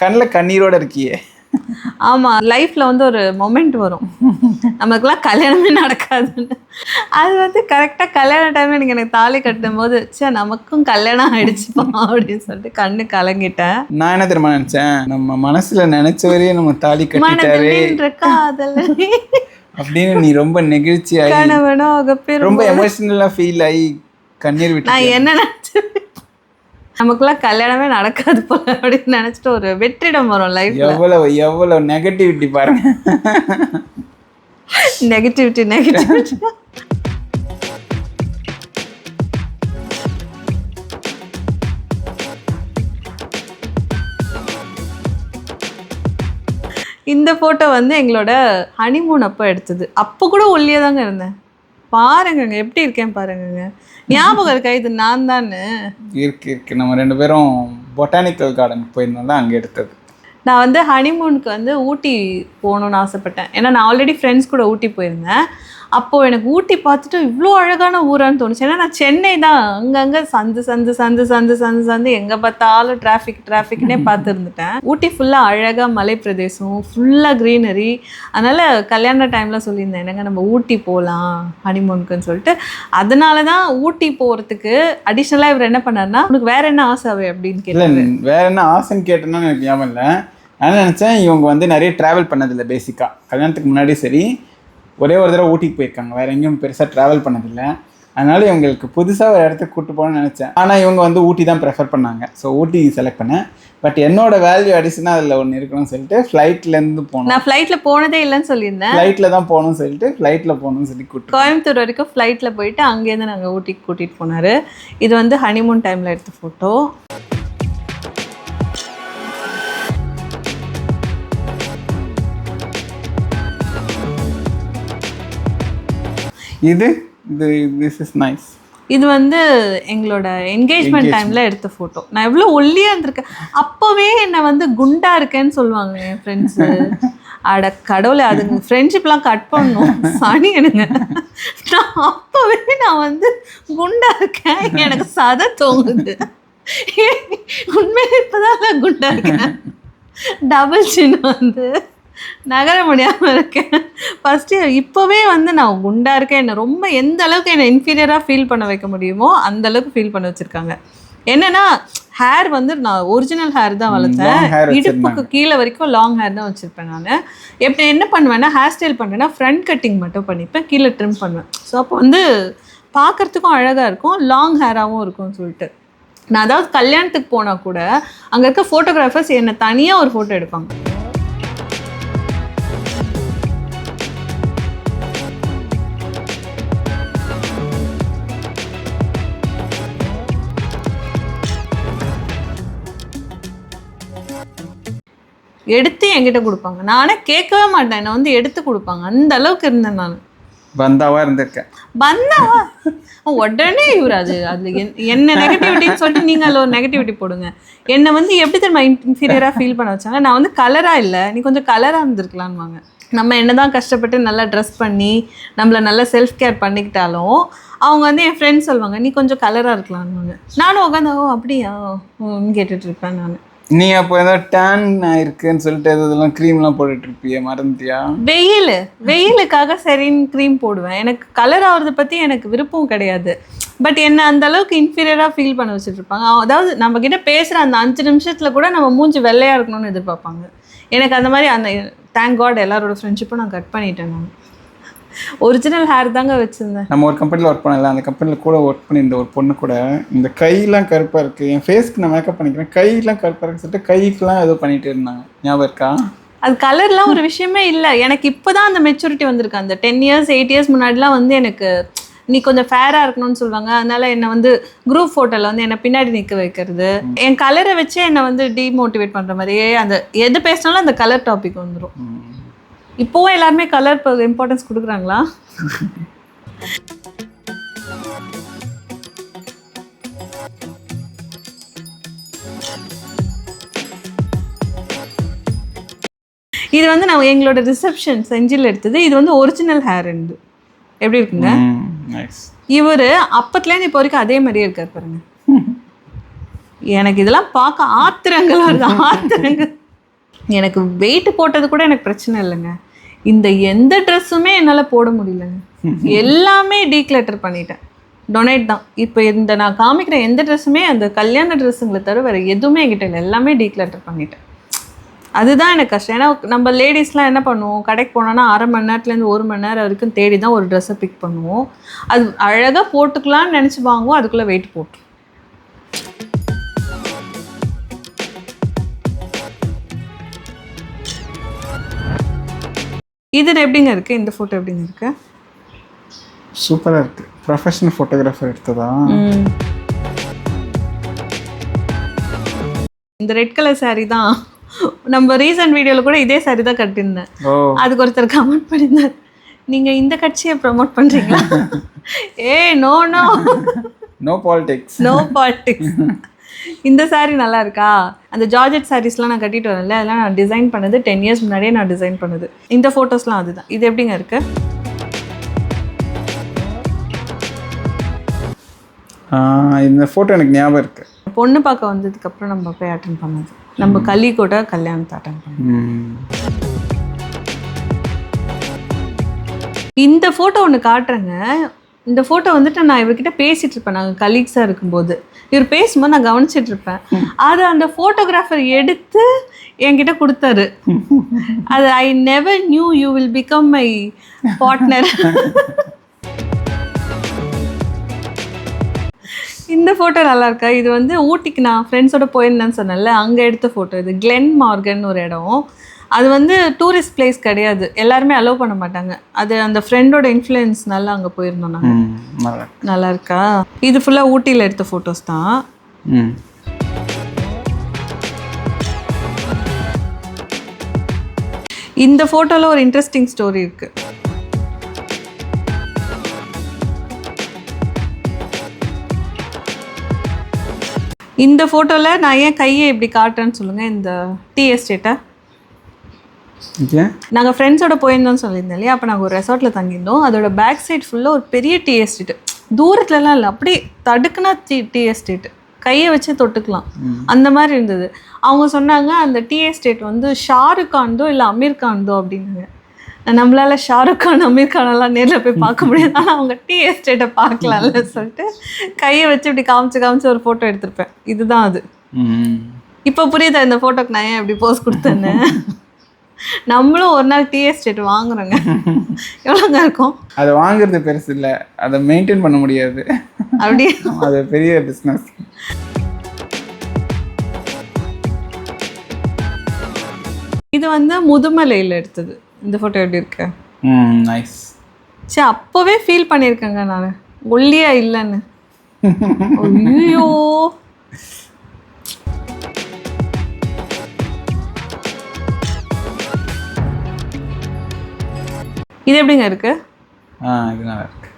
கண்ணில் கண்ணீரோடு இருக்கியே. ஆமாம், லைஃப்பில் வந்து ஒரு மொமெண்ட் வரும், நமக்குலாம் கல்யாணமே நடக்காதுன்னு. அது வந்து கரெக்டாக கல்யாண டைமில் நீங்கள் எனக்கு தாலி கட்டும் போது, சே நமக்கும் கல்யாணம் ஆகிடுச்சுப்பா அப்படின்னு சொல்லிட்டு கண்ணு கலங்கிட்டேன். நான் என்ன தெரியுமா நினச்சேன், நம்ம மனசில் நினச்சவரையே நம்ம தாலி கட்டிட்டாரே அப்படின்னு நீ ரொம்ப நெகிழ்ச்சியாகி ரொம்ப எமோஷனலாக ஃபீல் ஆகி கண்ணீர் விட்டு. நான் என்ன நினச்சேன், நமக்குலாம் கல்யாணமே நடக்காது போல அப்படின்னு நினச்சிட்டு ஒரு வெற்றிடம் வரும் லைஃப். எவ்வளோ நெகட்டிவிட்டி பாருங்க. நெகட்டிவிட்டி. இந்த ஃபோட்டோ வந்து எங்களோட ஹனிமூன் அப்போ எடுத்தது. அப்போ கூட ஒல்லியாக தாங்க இருந்தேன். பாருங்கங்க எப்படி இருக்கேன் பாருங்கங்க. ஞாபகம் இருக்கா இது நான் தானே? இருக்கு. நம்ம 2 பேரும் பொட்டானிக்கல் கார்டன் போயிருந்தோம்ல, அங்கே எடுத்தது. நான் வந்து ஹனிமூனுக்கு வந்து ஊட்டி போகணுன்னு ஆசைப்பட்டேன். ஏன்னா நான் ஆல்ரெடி ஃப்ரெண்ட்ஸ் கூட ஊட்டி போயிருந்தேன். அப்போது எனக்கு ஊட்டி பார்த்துட்டு இவ்வளோ அழகான ஊரான்னு தோணுச்சு. ஏன்னா நான் சென்னை தான், அங்கங்கே சந்து எங்கே பார்த்தாலும் டிராஃபிக்னே பார்த்துருந்துட்டேன். ஊட்டி ஃபுல்லாக அழகாக மலை பிரதேசம், ஃபுல்லாக க்ரீனரி. அதனால் கல்யாண டைமில் சொல்லியிருந்தேன், என்னங்க நம்ம ஊட்டி போகலாம் ஹனிமூனுக்குன்னு சொல்லிட்டு. அதனால தான் ஊட்டி போகிறதுக்கு அடிஷ்னலாக இவர் என்ன பண்ணார்னா, உனக்கு வேறு என்ன ஆசை அப்படின்னு கேட்டேன். வேறு என்ன ஆசைன்னு கேட்டேன்னா எனக்கு ஞாபகம் இல்லை. நான் நினச்சேன் இவங்க வந்து நிறைய ட்ராவல் பண்ணதில்லை. பேசிக்காக கல்யாணத்துக்கு முன்னாடி சரி ஒரே ஒரு தடவை ஊட்டிக்கு போயிருக்காங்க, வேறு எங்கேயும் பெருசாக ட்ராவல் பண்ணதில்லை. அதனால இவங்களுக்கு புதுசாக ஒரு இடத்துக்கு கூப்பிட்டு போகணும்னு நினச்சேன். ஆனால் இவங்க வந்து ஊட்டி தான் ப்ரெஃபர் பண்ணாங்க. ஸோ ஊட்டி செலக்ட் பண்ணேன். பட் என்னோட வேல்யூ அடிஷனாக அதில் ஒன்று இருக்கணும்னு சொல்லிட்டு ஃப்ளைட்லேருந்து போனோம். நான் ஃப்ளைட்டில் போனதே இல்லைன்னு சொல்லியிருந்தேன். ஃப்ளைட்டில் தான் போகணும்னு சொல்லிட்டு ஃப்ளைட்டில் போகணும்னு சொல்லி கூப்பிட்டு கோயம்புத்தூர் வரைக்கும் ஃப்ளைட்டில் போயிட்டு அங்கேருந்து நாங்கள் ஊட்டிக்கு கூட்டிகிட்டு போனார். இது வந்து ஹனிமூன் டைமில் எடுத்த ஃபோட்டோ. this is nice. இது வந்து எங்களோட என்கேஜ்மெண்ட் டைமில் எடுத்த ஃபோட்டோ. நான் எவ்வளோ ஒல்லியாக இருந்திருக்கேன். அப்போவே என்னை வந்து குண்டா இருக்கேன்னு சொல்லுவாங்க என் ஃப்ரெண்ட்ஸு. அட கடவுளை, அதுங்க ஃப்ரெண்ட்ஷிப்லாம் கட் பண்ணணும் சனி எனக்கு. அப்போவே நான் வந்து குண்டா இருக்கேன், எனக்கு சதை தோங்குது. உண்மையிலே இப்போதான் நான் குண்டா இருக்கேன். டபுள் சின்ன வந்து நகர முடியாமல் இருக்கேன். ஃபஸ்ட்டு இப்போவே வந்து நான் குண்டாக இருக்கேன். என்னை ரொம்ப எந்த அளவுக்கு என்னை இன்ஃபீரியராக ஃபீல் பண்ண வைக்க முடியுமோ அந்த அளவுக்கு ஃபீல் பண்ண வச்சுருக்காங்க. என்னென்னா ஹேர் வந்து நான் ஒரிஜினல் ஹேர் தான் வளர்த்தேன். இடுப்புக்கு கீழே வரைக்கும் லாங் ஹேர் தான் வச்சுருப்பேன். நான் எப்படி என்ன பண்ணுவேன்னா, ஹேர் ஸ்டைல் பண்ணுறேன்னா ஃப்ரண்ட் கட்டிங் மட்டும் பண்ணிப்பேன், கீழே ட்ரிம் பண்ணுவேன். ஸோ அப்போ வந்து பார்க்குறதுக்கும் அழகாக இருக்கும், லாங் ஹேராகவும் இருக்கும்னு சொல்லிட்டு. நான் அதாவது கல்யாணத்துக்கு போனால் கூட அங்கே இருக்க ஃபோட்டோகிராஃபர்ஸ் என்னை தனியாக ஒரு ஃபோட்டோ எடுப்பாங்க. எடுத்து என்கிட்ட கொடுப்பாங்க. நானே கேட்கவே மாட்டேன், என்னை வந்து எடுத்து கொடுப்பாங்க. அந்த அளவுக்கு இருந்தேன் நான். பந்தாவா இருந்திருக்கேன். பந்தாவா? உடனே இவர் அது என்ன நெகட்டிவிட்டின்னு சொல்லிட்டு நீங்கள் அதில் ஒரு நெகட்டிவிட்டி போடுங்க. என்னை வந்து எப்படி தெரியுமா இன்ஃபீரியராக ஃபீல் பண்ண வச்சாங்க? நான் வந்து கலராக இல்லை, நீ கொஞ்சம் கலராக இருந்திருக்கலான்வாங்க. நம்ம என்ன தான் கஷ்டப்பட்டு நல்லா ட்ரெஸ் பண்ணி நம்மளை நல்லா செல்ஃப் கேர் பண்ணிக்கிட்டாலும் அவங்க வந்து என் ஃப்ரெண்ட்ஸ் சொல்லுவாங்க நீ கொஞ்சம் கலராக இருக்கலான்வாங்க. நானும் உட்காந்து அப்படியா கேட்டுட்டு இருப்பேன் நான். நீ அப்போ ஏதாவது டேன் இருக்குன்னு சொல்லிட்டு இதெல்லாம் க்ரீம்லாம் போட்டுட்டு இருப்பியே, மறந்துட்டியா? வெயிலுக்காக சரின்னு க்ரீம் போடுவேன். எனக்கு கலர் ஆகிறத பற்றி எனக்கு விருப்பம் கிடையாது. பட் என்ன அந்த அளவுக்கு இன்ஃபீரியராக ஃபீல் பண்ண வச்சுட்டு இருப்பாங்க. அதாவது நம்மக்கிட்ட பேசுகிற அந்த 5 நிமிஷத்தில் கூட நம்ம மூஞ்சி வெள்ளையாக இருக்கணும்னு எதிர்பார்ப்பாங்க. எனக்கு அந்த மாதிரி அந்த தேங்க் காட் எல்லாரோட ஃப்ரெண்ட்ஷிப்பும் நான் கட் பண்ணிட்டேன். நான் ஒரிஜினல் ஹேர் தாங்க வச்சுருந்தேன். நம்ம ஒரு கம்பெனியில் ஒர்க் பண்ணல, அந்த கம்பெனியில் கூட ஒர்க் பண்ணியிருந்த ஒரு பொண்ணு கூட இந்த கையெல்லாம் கருப்பாக இருக்குது, என் ஃபேஸ்க்கு நான் மேக்கப் பண்ணிக்கிறேன், கையெல்லாம் கருப்பாக இருக்குன்னு சொல்லிட்டு கைக்கெலாம் ஏதோ பண்ணிகிட்டு இருந்தாங்க. ஞாபகம் இருக்கா? அது கலர்லாம் ஒரு விஷயமே இல்லை. எனக்கு இப்போ தான் அந்த மெச்சூரிட்டி வந்திருக்கு. அந்த 10 இயர்ஸ் 8 இயர்ஸ் முன்னாடிலாம் வந்து எனக்கு நீ கொஞ்சம் ஃபேராக இருக்கணும்னு சொல்லுவாங்க. அதனால என்னை வந்து குரூப் ஃபோட்டோவில் வந்து என்னை பின்னாடி நிற்க வைக்கிறது, என் கலரை வச்சே என்னை வந்து டீமோட்டிவேட் பண்ணுற மாதிரியே அந்த எது பேசினாலும் அந்த கலர் டாபிக் வந்துடும். இப்போவும் எல்லாருமே கலர் இம்பார்ட்டன்ஸ் கொடுக்குறாங்களா? இது வந்து நான் எங்களோட ரிசப்ஷன் செஞ்சில் எடுத்தது. இது வந்து ஒரிஜினல் ஹேர் இருந்து எப்படி இருக்குங்க? இவர் அப்பத்துலேருந்து இப்போ வரைக்கும் அதே மாதிரியே இருக்கார் பாருங்க. எனக்கு இதெல்லாம் பார்க்க ஆத்திரங்கள் வருது, ஆத்திரங்கள். எனக்கு வெயிட் போட்டது கூட எனக்கு பிரச்சனை இல்லைங்க. இந்த எந்த ட்ரெஸ்ஸுமே என்னால் போட முடியலங்க. எல்லாமே டீக்ளட்டர் பண்ணிட்டேன், டொனேட் தான். இப்போ இந்த நான் காமிக்கிற எந்த ட்ரெஸ்ஸுமே அந்த கல்யாண ட்ரெஸ்ஸுங்களை தவிர வேறு எதுவுமே என்கிட்ட இல்லை, எல்லாமே டீக்ளட்டர் பண்ணிட்டேன். அதுதான் எனக்கு கஷ்டம். ஏன்னா நம்ம லேடிஸ்லாம் என்ன பண்ணுவோம், கடைக்கு போனோன்னா 1/2 மணி நேரத்துலேருந்து 1 மணி நேரம் வரைக்கும் தேடி தான் ஒரு ட்ரெஸ்ஸை பிக் பண்ணுவோம். அது அழகாக போட்டுக்கலான்னு நினச்சி வாங்குவோம், அதுக்குள்ளே வெயிட் போட்டு. இது எப்படிங்க இருக்குது? இந்த ஃபோட்டோ எப்படிங்க இருக்கு? சூப்பராக இருக்குது. ப்ரொஃபஷனல் ஃபோட்டோகிராஃபர் எடுத்ததா? இந்த ரெட் கலர் சாரீ தான் நம்ம ரீசன்ட் வீடியோவில் கூட இதே சாரீ தான் கட்டியிருந்தேன். அதுக்கு ஒருத்தர் கமெண்ட் பண்ணியிருந்தார், நீங்கள் இந்த கட்சியை ப்ரமோட் பண்ணுறீங்களா? No no no politics, no politics. இந்த சாரீ நல்லா இருக்கா? அந்த ஜார்ஜெட் சாரீஸ்லாம் நான் கட்டிட்டு வரேன்ல, அதெல்லாம் நான் டிசைன் பண்ணது 10 இயர்ஸ் முன்னாடியே நான் டிசைன் பண்ணது. இந்த ஃபோட்டோஸ்லாம் அதுதான். இது எப்படிங்க இருக்கு? இந்த ஃபோட்டோ எனக்கு ஞாபகம் இருக்குது. பொண்ணு பார்க்க வந்ததுக்கப்புறம் நம்ம போய் அட்டன் பண்ணது, நம்ம கலி கூட கல்யாணத்தை அட்டன் பண்ணோம். இந்த ஃபோட்டோ ஒன்று காட்டுறேங்க. இந்த ஃபோட்டோ வந்துட்டு நான் இவர்கிட்ட பேசிகிட்டு இருப்பேன், நாங்கள் கலீக்ஸாக இருக்கும்போது. இவர் பேசும்போது நான் கவனிச்சிட்டு இருப்பேன். அதை அந்த ஃபோட்டோகிராஃபர் எடுத்து என்கிட்ட கொடுத்தாரு. அது I never new you will become my partner. இந்த ஃபோட்டோ நல்லா இருக்கா? இது வந்து ஊட்டிக்கு நான் ஃப்ரெண்ட்ஸோட போயிருந்தேன்னு சொன்னேன்ல, அங்கே எடுத்த ஃபோட்டோ. இது கிளென் மார்கன் ஒரு இடம். அது வந்து டூரிஸ்ட் பிளேஸ் கிடையாது, எல்லாருமே அலோவ் பண்ண மாட்டாங்க. அது அந்த ஃப்ரெண்டோட இன்ஃப்ளூயன்ஸ்னால அங்கே போயிருந்தோம் நாங்கள். நல்லா இருக்கா? இது ஃபுல்லாக ஊட்டியில் எடுத்த ஃபோட்டோஸ் தான். இந்த ஃபோட்டோவில் ஒரு இன்ட்ரெஸ்டிங் ஸ்டோரி இருக்குது. இந்த ஃபோட்டோவில் நான் ஏன் கையை இப்படி காட்டுறேன்னு சொல்லுங்கள். இந்த டீ எஸ்டேட்டை நாங்கள் ஃப்ரெண்ட்ஸோட போயிருந்தோம்னு சொல்லியிருந்தோம் இல்லையா, அப்போ நாங்கள் ஒரு ரெசார்ட்டில் தங்கியிருந்தோம். அதோட பேக் சைட் ஃபுல்லாக ஒரு பெரிய டீ எஸ்டேட்டு, தூரத்துலலாம் இல்லை, அப்படியே தடுக்குனா டீ எஸ்டேட்டு, கையை வச்சு தொட்டுக்கலாம் அந்த மாதிரி இருந்தது. அவங்க சொன்னாங்க அந்த டீ எஸ்டேட் வந்து ஷாருக் கான்தோ இல்லை அமீர் கான்தோ அப்படின்னாங்க. நம்மளால ஷாருக் கான் அமீர் கானெல்லாம் நேரில் போய் பார்க்க முடியாது, ஆனால் அவங்க டீ எஸ்டேட்டை பார்க்கலாம்ல சொல்லிட்டு கையை வச்சு இப்படி காமிச்சு ஒரு ஃபோட்டோ எடுத்திருப்பேன். இதுதான் அது. இப்போ புரியுதா இந்த ஃபோட்டோக்கு நான் ஏன் எப்படி போஸ் கொடுத்தேன்னு? நம்மளும் ஒரு நாள் டீ எஸ்டேட் வாங்குறோங்க. எவ்வளோங்க இருக்கும்? அதை வாங்குறது பெருசு இல்லை, அதை மெயின்டைன் பண்ண முடியாது. அப்படியே அது பெரிய பிஸ்னஸ். இது வந்து முதுமலையில் எடுத்தது. இந்த ஃபோட்டோ எப்படி இருக்கு? நைஸ். சரி, அப்போவே ஃபீல் பண்ணியிருக்கேங்க நான் ஒல்லியா இல்லைன்னு. ஐயோ, இது எப்படிங்க இருக்கு? இது நல்லா இருக்கு.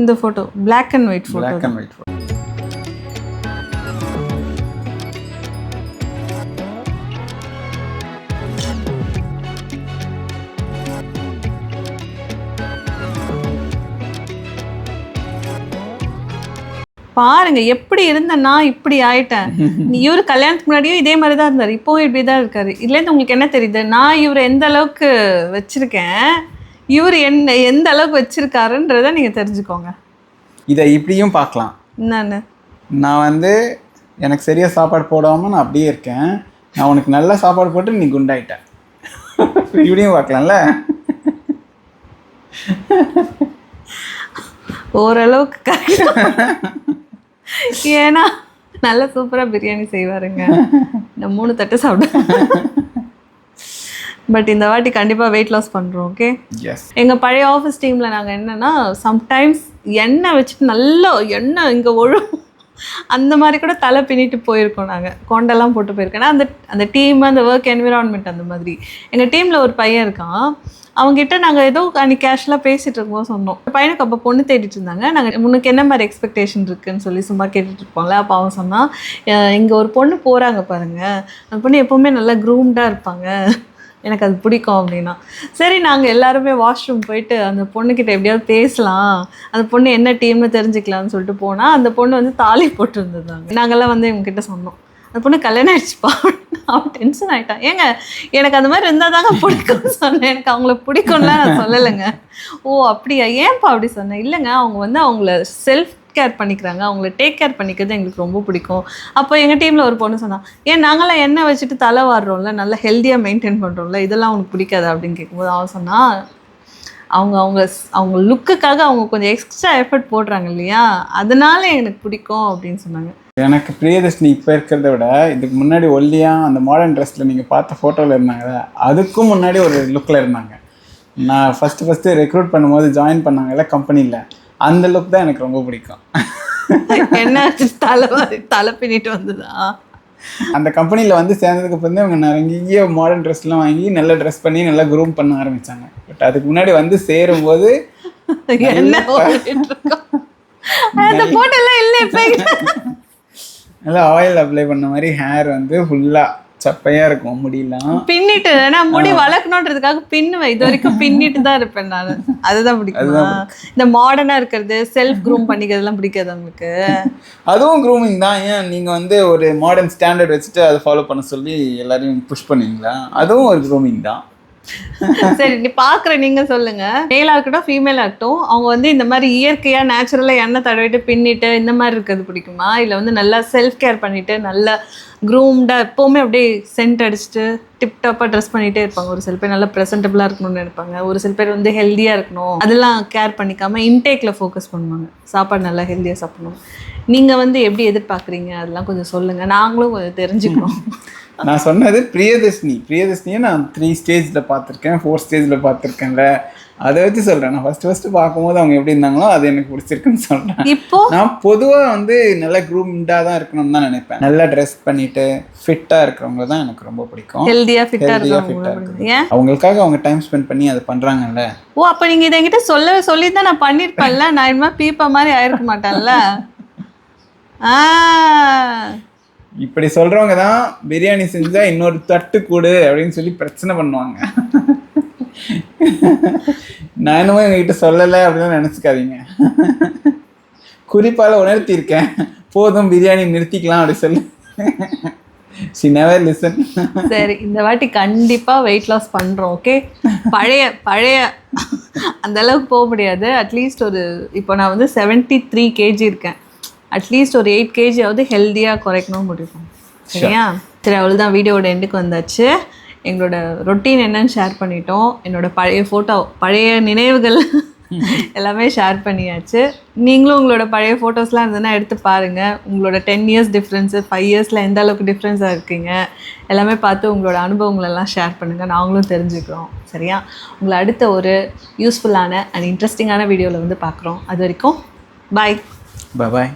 இந்த photo Black and white photo. Black and white photo. பாருங்க எப்படி இருந்தேன்னா இப்படி ஆயிட்டேன். இவரு கல்யாணத்துக்கு முன்னாடியும் இதே மாதிரி தான் இருந்தார், இப்போவும் இப்படி தான் இருக்காரு. இதுலேருந்து உங்களுக்கு என்ன தெரியுது? நான் இவரை எந்த அளவுக்கு வச்சிருக்கேன், இவர் என்ன எந்த அளவுக்கு வச்சிருக்காருன்றதை நீங்க தெரிஞ்சுக்கோங்க. இதை இப்படியும் பார்க்கலாம். என்னன்னு? நான் வந்து எனக்கு சரியா சாப்பாடு போடாமல் நான் அப்படியே இருக்கேன், நான் உனக்கு நல்ல சாப்பாடு போட்டு நீ குண்டாயிட்ட. இப்படியும் பார்க்கலாம்ல. ஓரளவுக்கு கரெக்ட். ஏன்னா நல்லா சூப்பராக பிரியாணி செய்வாருங்க. இந்த 3 தட்டு சாப்பிடுவேன். பட் இந்த வாட்டி கண்டிப்பாக வெயிட் லாஸ் பண்ணுறோம். ஓகே, எங்கள் பழைய ஆஃபீஸ் டீமில் நாங்கள் என்னென்னா சம்டைம்ஸ் எண்ணெய் வச்சுட்டு நல்லா எண்ணெய் இங்கே அந்த மாதிரி கூட தலை பின்னிட்டு போயிருக்கோம். நாங்கள் கொண்டெல்லாம் போட்டு போயிருக்கோம். ஏன்னா அந்த டீம் அந்த ஒர்க் என்விரான்மெண்ட் அந்த மாதிரி. எங்கள் டீமில் ஒரு பையன் இருக்கான், அவங்ககிட்ட நாங்கள் ஏதோ அன்றைக்கி கேஷுவலாக பேசிகிட்டு இருக்கும்போது சொன்னோம். பையனுக்கு அப்போ பொண்ணு தேடிட்டு இருந்தாங்க. நாங்கள் உனக்கு என்ன மாதிரி எக்ஸ்பெக்டேஷன் இருக்குதுன்னு சொல்லி சும்மா கேட்டுட்டு இருப்போம்ல. அப்போ அவன் சொன்னான், இங்கே ஒரு பொண்ணு போகிறாங்க பாருங்கள், அந்த பொண்ணு எப்போவுமே நல்லா க்ரூம்டாக இருப்பாங்க, எனக்கு அது பிடிக்கும் அப்படின்னா. சரி, நாங்கள் எல்லாருமே வாஷ்ரூம் போயிட்டு அந்த பொண்ணுக்கிட்ட எப்படியாவது பேசலாம், அந்த பொண்ணு என்ன டீம்னு தெரிஞ்சுக்கலாம்னு சொல்லிட்டு போனால் அந்த பொண்ணு வந்து தாலி போட்டுருந்துருந்தாங்க. நாங்கள்லாம் வந்து இவங்ககிட்ட சொன்னோம், அந்த பொண்ணு கல்யாணம் ஆயிடுச்சுப்பா. அவன் டென்ஷன் ஆகிட்டான். ஏங்க எனக்கு அந்த மாதிரி இருந்தால் தாங்க பிடிக்கும்னு சொன்னேன், எனக்கு அவங்கள பிடிக்கும்லாம் நான் சொல்லலைங்க. ஓ அப்படியா, ஏன்ப்பா அப்படி சொன்னேன்? இல்லைங்க, அவங்க வந்து அவங்கள செல்ஃப் கேர் பண்ணிக்கிறாங்க, அவங்கள டேக் கேர் பண்ணிக்கிறது எங்களுக்கு ரொம்ப பிடிக்கும். அப்போ எங்கள் டீமில் ஒரு பொண்ணு சொன்னான், ஏன் நாங்களாம் எண்ணெய் வச்சுட்டு தலை வாடுறோம்ல, நல்லா ஹெல்த்தியாக மெயின்டைன் பண்ணுறோம்ல, இதெல்லாம் அவனுக்கு பிடிக்காது அப்படின்னு கேட்கும்போது அவன் சொன்னான், அவங்க லுக்குக்காக அவங்க கொஞ்சம் எக்ஸ்ட்ரா எஃபர்ட் போடுறாங்க இல்லையா, அதனால எனக்கு பிடிக்கும் அப்படின்னு சொன்னாங்க. எனக்கு பிரியதர்ஷினி இப்போ இருக்கிறத விட இதுக்கு முன்னாடி ஒல்லியாக அந்த மாடர்ன் ட்ரெஸ்ஸில் நீங்கள் பார்த்த ஃபோட்டோவில் இருந்தாங்க, அதுக்கும் முன்னாடி ஒரு லுக்கில் இருந்தாங்க. நான் ஃபஸ்ட்டு ரெக்ரூட் பண்ணும்போது ஜாயின் பண்ணாங்கல்ல கம்பெனியில், அந்த லுக் தான் எனக்கு ரொம்ப பிடிக்கும். என்ன தலை பின்னிட்டு வந்ததா? அந்த கம்பெனியில் வந்து சேர்ந்ததுக்கு அப்புறம் அவங்க நிறைய மாடர்ன் ட்ரெஸ்லாம் வாங்கி நல்லா ட்ரெஸ் பண்ணி நல்லா க்ரூம் பண்ண ஆரம்பித்தாங்க. பட் அதுக்கு முன்னாடி வந்து சேரும்போது என்ன அந்த போட்டோலாம் இல்லை, நல்லா ஆயில் அப்ளை பண்ண மாதிரி ஹேர் வந்து ஃபுல்லாக சப்பையாக இருக்கும், முடியலாம் பின்னிட்டு. ஏன்னா முடி வளர்க்கணுன்றதுக்காக பின்னுவேன், இது வரைக்கும் பின்னிட்டு தான் இருப்பேன் நான். அதுதான் பிடிக்கும். இந்த மாடர்னாக இருக்கிறது, செல்ஃப் க்ரூம் பண்ணிக்கிறதுலாம் பிடிக்காது உங்களுக்கு? அதுவும் க்ரூமிங் தான். ஏன் நீங்கள் வந்து ஒரு மாடர்ன் ஸ்டாண்டர்ட் வச்சுட்டு அதை ஃபாலோ பண்ண சொல்லி எல்லாரையும் புஷ் பண்ணுவீங்களா? அதுவும் ஒரு க்ரூமிங் தான். சரி, நீ பார்க்குற நீங்கள் சொல்லுங்கள், மேலாக இருக்கட்டும் ஃபீமேலாக இருக்கட்டும், அவங்க வந்து இந்த மாதிரி இயற்கையாக நேச்சுரலாக எண்ணெய் தடவிட்டு பின்னிட்டு இந்த மாதிரி இருக்கிறது பிடிக்குமா, இல்லை வந்து நல்லா செல்ஃப் கேர் பண்ணிவிட்டு நல்லா க்ரூம்டாக எப்போவுமே அப்படியே சென்ட் அடிச்சுட்டு டிப்டாப்பாக ட்ரெஸ் பண்ணிகிட்டே இருப்பாங்க? ஒரு சில பேர் நல்லா ப்ரெசென்டபுளாக இருக்கணும்னு நினைப்பாங்க, ஒரு சில பேர் வந்து ஹெல்த்தியாக இருக்கணும், அதெல்லாம் கேர் பண்ணிக்காமல் இன்டேக்கில் ஃபோக்கஸ் பண்ணுவாங்க, சாப்பாடு நல்லா ஹெல்த்தியாக சாப்பிடணும். நீங்கள் வந்து எப்படி எதிர்பார்க்குறீங்க அதெல்லாம் கொஞ்சம் சொல்லுங்கள், நாங்களும் கொஞ்சம் தெரிஞ்சுக்கிறோம். நான் சொன்னது பிரியதர்ஷினியை நான் 3 ஸ்டேஜில் பார்த்துருக்கேன், 4 ஸ்டேஜில் பார்த்துருக்கேன்ல, அதை வச்சு சொல்கிறேன். நான் ஃபஸ்ட்டு பார்க்கும்போது அவங்க எப்படி இருந்தாங்களோ அது எனக்கு பிடிச்சிருக்குன்னு சொல்கிறேன். இப்போ நான் பொதுவாக வந்து நல்லா க்ரூம்டாக தான் இருக்கணும்னு தான் நினைப்பேன். நல்லா ட்ரெஸ் பண்ணிவிட்டு ஃபிட்டாக இருக்கிறவங்க தான் எனக்கு ரொம்ப பிடிக்கும். ஹெல்த்தியாக ஃபிட்டாக இருக்கும். ஏன் அவங்களுக்காக அவங்க டைம் ஸ்பெண்ட் பண்ணி அதை பண்ணுறாங்கல்ல. ஓ, அப்போ நீங்கள் இதை என்கிட்ட சொல்லி தான் நான் பண்ணியிருப்பேன்ல, நான் இனிமே பீப்பா மாதிரி ஆயிருக்க மாட்டேன்ல. இப்படி சொல்கிறவங்க தான் பிரியாணி செஞ்சால் இன்னொரு தட்டு கூடு அப்படின்னு சொல்லி பிரச்சனை பண்ணுவாங்க. நான் என்னமோ எங்ககிட்ட சொல்லலை அப்படின்னு நினச்சிக்காதீங்க. குறிப்பால் உணர்த்தியிருக்கேன், போதும் பிரியாணி நிறுத்திக்கலாம் அப்படி சொல்லி. She never listen. சரி, இந்த வாட்டி கண்டிப்பாக வெயிட் லாஸ் பண்ணுறோம். ஓகே, பழைய அந்த அளவுக்கு போக முடியாது. அட்லீஸ்ட் ஒரு இப்போ நான் வந்து 73 kg இருக்கேன். அட்லீஸ்ட் ஒரு 8 kg ஹெல்த்தியாக குறைக்கணும் முடியும். சரியா? சரி, அவ்வளோதான், வீடியோட எண்டுக்கு வந்தாச்சு. எங்களோட ரொட்டீன் என்னன்னு ஷேர் பண்ணிட்டோம். என்னோட பழைய ஃபோட்டோ, பழைய நினைவுகள் எல்லாமே ஷேர் பண்ணியாச்சு. நீங்களும் உங்களோட பழைய ஃபோட்டோஸ்லாம் இருந்ததுன்னா எடுத்து பாருங்கள். உங்களோட 10 years டிஃப்ரென்ஸு, 5 yearsல எந்த அளவுக்கு டிஃப்ரென்ஸாக இருக்கீங்க எல்லாமே பார்த்து உங்களோட அனுபவங்களெல்லாம் ஷேர் பண்ணுங்கள், நாங்களும் தெரிஞ்சுக்கிறோம். சரியா? உங்களை அடுத்த ஒரு யூஸ்ஃபுல்லான அண்ட் இன்ட்ரெஸ்டிங்கான வீடியோவில் வந்து பார்க்குறோம். அது வரைக்கும் பாய். Bye-bye.